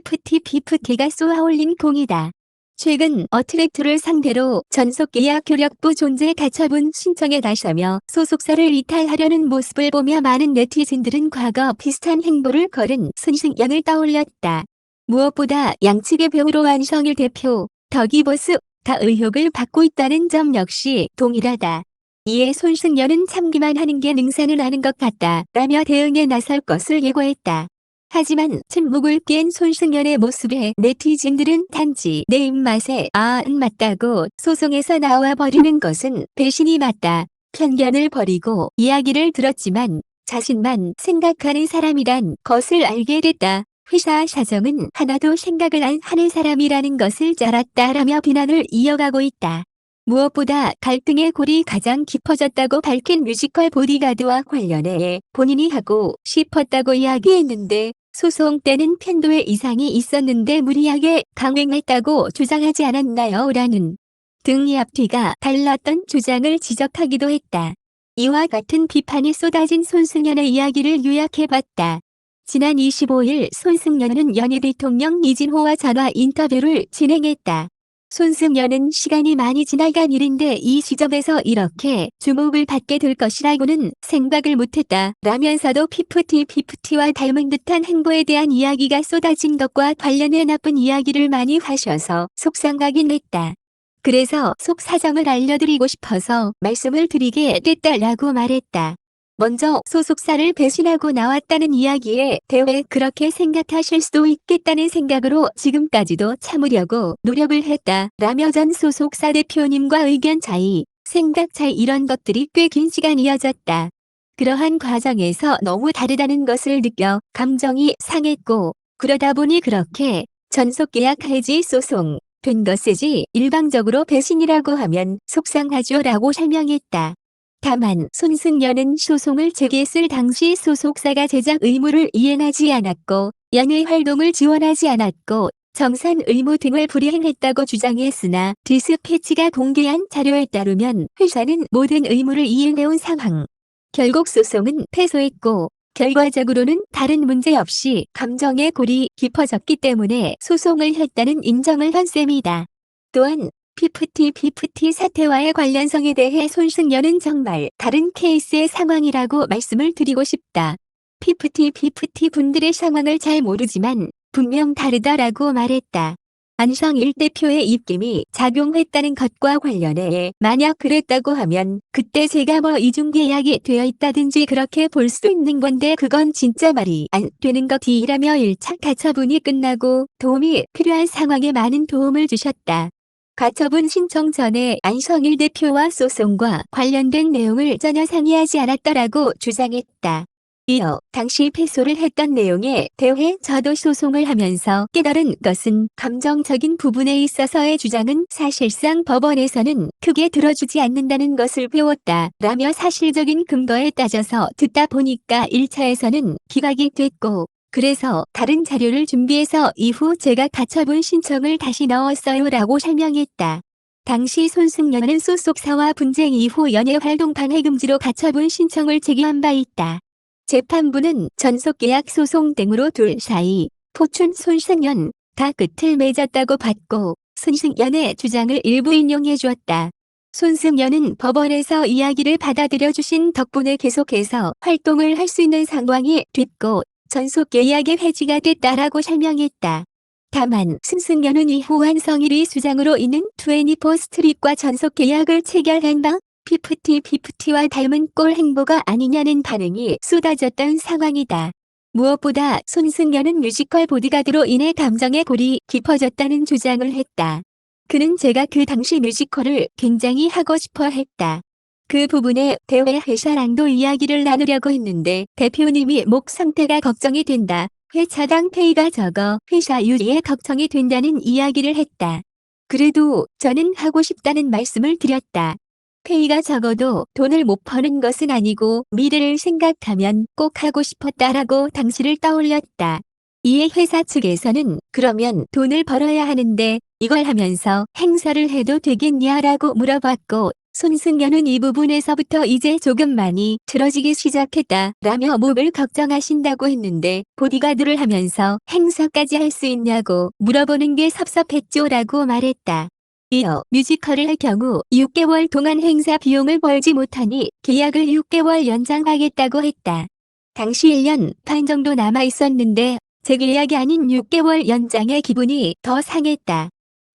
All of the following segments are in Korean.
피프티가 쏘아올린 공이다. 최근 어트랙트를 상대로 전속계약 효력부 존재 가처분 신청에 나서며 소속사를 이탈하려는 모습을 보며 많은 네티즌들은 과거 비슷한 행보를 거른 손승연을 떠올렸다. 무엇보다 양측의 배우로 안성일 대표, 덕이보스 다 의혹을 받고 있다는 점 역시 동일하다. 이에 손승연은 참기만 하는 게 능사는 아닌 것 같다 라며 대응에 나설 것을 예고했다. 하지만 침묵을 깬 손승연의 모습에 네티즌들은 단지 내 입맛에 맞다고 소송에서 나와버리는 것은 배신이 맞다. 편견을 버리고 이야기를 들었지만 자신만 생각하는 사람이란 것을 알게 됐다. 회사 사정은 하나도 생각을 안 하는 사람이라는 것을 잘 알았다라며 비난을 이어가고 있다. 무엇보다 갈등의 골이 가장 깊어졌다고 밝힌 뮤지컬 보디가드와 관련해 본인이 하고 싶었다고 이야기했는데 소송 때는 편도에 이상이 있었는데 무리하게 강행했다고 주장하지 않았나요? 라는 등이 앞뒤가 달랐던 주장을 지적하기도 했다. 이와 같은 비판이 쏟아진 손승연의 이야기를 요약해봤다. 지난 25일 손승연은 연희 대통령 이진호와 전화 인터뷰를 진행했다. 손승연은 시간이 많이 지나간 일인데 이 시점에서 이렇게 주목을 받게 될 것이라고는 생각을 못했다 라면서도 피프티와 닮은 듯한 행보에 대한 이야기가 쏟아진 것과 관련해 나쁜 이야기를 많이 하셔서 속상하긴 했다. 그래서 속 사정을 알려드리고 싶어서 말씀을 드리게 됐다라고 말했다. 먼저 소속사를 배신하고 나왔다는 이야기에 대해 그렇게 생각하실 수도 있겠다는 생각으로 지금까지도 참으려고 노력을 했다 라며 전 소속사 대표님과 의견 차이, 생각 차이 이런 것들이 꽤 긴 시간 이어졌다. 그러한 과정에서 너무 다르다는 것을 느껴 감정이 상했고 그러다 보니 그렇게 전속계약 해지 소송 된 것이지 일방적으로 배신이라고 하면 속상하죠 라고 설명했다. 다만 손승연은 소송을 제기했을 당시 소속사가 제작 의무를 이행하지 않았고 연예 활동을 지원하지 않았고 정산 의무 등을 불이행했다고 주장했으나 디스패치가 공개한 자료에 따르면 회사는 모든 의무를 이행해온 상황. 결국 소송은 패소했고 결과적으로는 다른 문제 없이 감정의 골이 깊어졌기 때문에 소송을 했다는 인정을 한 셈이다. 또한 피프티 사태와의 관련성에 대해 손승연은 정말 다른 케이스의 상황이라고 말씀을 드리고 싶다. 피프티 분들의 상황을 잘 모르지만 분명 다르다라고 말했다. 안성일 대표의 입김이 작용했다는 것과 관련해 만약 그랬다고 하면 그때 제가 이중계약이 되어 있다든지 그렇게 볼 수 있는 건데 그건 진짜 말이 안 되는 것이라며 1차 가처분이 끝나고 도움이 필요한 상황에 많은 도움을 주셨다. 가처분 신청 전에 안성일 대표와 소송과 관련된 내용을 전혀 상의하지 않았다라고 주장했다. 이어 당시 패소를 했던 내용에 대해 저도 소송을 하면서 깨달은 것은 감정적인 부분에 있어서의 주장은 사실상 법원에서는 크게 들어주지 않는다는 것을 배웠다 라며 사실적인 근거에 따져서 듣다 보니까 1차에서는 기각이 됐고 그래서 다른 자료를 준비해서 이후 제가 가처분 신청을 다시 넣었어요 라고 설명했다. 당시 손승연은 소속사와 분쟁 이후 연예 활동 방해 금지로 가처분 신청을 제기한 바 있다. 재판부는 전속계약 소송 등으로 둘 사이 포춘 손승연 다 끝을 맺었다고 봤고 손승연의 주장을 일부 인용해 주었다. 손승연은 법원에서 이야기를 받아들여 주신 덕분에 계속해서 활동을 할 수 있는 상황이 됐고 전속계약의 해지가 됐다라고 설명했다. 다만 손승연은 이후 안성일이 수장으로 있는 24스트릿과 전속계약을 체결한 바 피프티와 닮은 꼴 행보가 아니냐는 반응이 쏟아졌던 상황이다. 무엇보다 손승연은 뮤지컬 보디가드로 인해 감정의 골이 깊어졌다는 주장을 했다. 그는 제가 그 당시 뮤지컬을 굉장히 하고 싶어 했다. 그 부분에 대해 회사랑도 이야기를 나누려고 했는데 대표님이 목 상태가 걱정이 된다. 회차당 페이가 적어 회사 유지에 걱정이 된다는 이야기를 했다. 그래도 저는 하고 싶다는 말씀을 드렸다. 페이가 적어도 돈을 못 버는 것은 아니고 미래를 생각하면 꼭 하고 싶었다라고 당시를 떠올렸다. 이에 회사 측에서는 그러면 돈을 벌어야 하는데 이걸 하면서 행사를 해도 되겠냐라고 물어봤고 손승연은 이 부분에서부터 이제 조금 많이 틀어지기 시작했다 라며 목을 걱정하신다고 했는데 보디가드를 하면서 행사까지 할 수 있냐고 물어보는 게 섭섭했죠 라고 말했다. 이어 뮤지컬을 할 경우 6개월 동안 행사 비용을 벌지 못하니 계약을 6개월 연장하겠다고 했다. 당시 1년 반 정도 남아 있었는데 재계약이 아닌 6개월 연장에 기분이 더 상했다.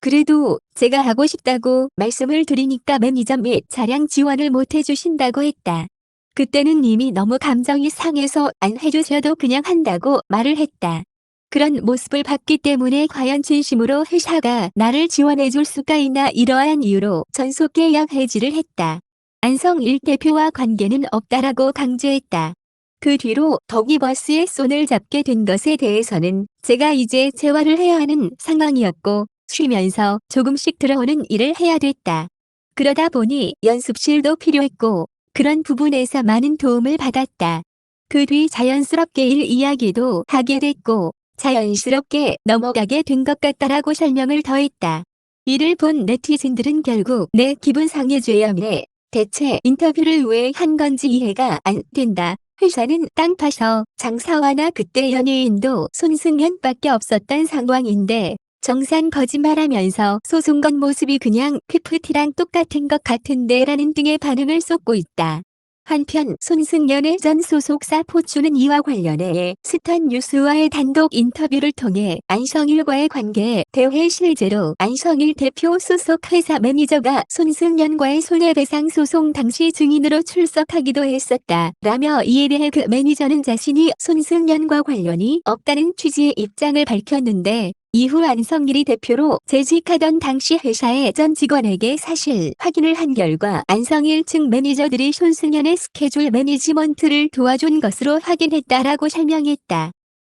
그래도 제가 하고 싶다고 말씀을 드리니까 매니저 및 차량 지원을 못 해주신다고 했다. 그때는 이미 너무 감정이 상해서 안 해주셔도 그냥 한다고 말을 했다. 그런 모습을 봤기 때문에 과연 진심으로 회사가 나를 지원해줄 수가 있나 이러한 이유로 전속 계약 해지를 했다. 안성일 대표와 관계는 없다라고 강조했다. 그 뒤로 덕이버스의 손을 잡게 된 것에 대해서는 제가 이제 재활을 해야 하는 상황이었고 쉬면서 조금씩 들어오는 일을 해야 됐다. 그러다 보니 연습실도 필요했고 그런 부분에서 많은 도움을 받았다. 그 뒤 자연스럽게 일 이야기도 하게 됐고 자연스럽게 넘어가게 된 것 같다라고 설명을 더했다. 이를 본 네티즌들은 결국 내 기분 상해줘야매 대체 인터뷰를 왜 한 건지 이해가 안 된다. 회사는 땅 파서 장사와나 그때 연예인도 손승연밖에 없었던 상황인데 정산 거짓말하면서 소송 건 모습이 그냥 PPT랑 똑같은 것 같은데 라는 등의 반응을 쏟고 있다. 한편 손승연의 전 소속사 포추는 이와 관련해 스타뉴스와의 단독 인터뷰를 통해 안성일과의 관계에 대해 실제로 안성일 대표 소속 회사 매니저가 손승연과의 손해배상 소송 당시 증인으로 출석하기도 했었다 라며 이에 대해 그 매니저는 자신이 손승연과 관련이 없다는 취지의 입장을 밝혔는데 이후 안성일이 대표로 재직하던 당시 회사의 전 직원에게 사실 확인을 한 결과 안성일 측 매니저들이 손승연의 스케줄 매니지먼트를 도와준 것으로 확인했다라고 설명했다.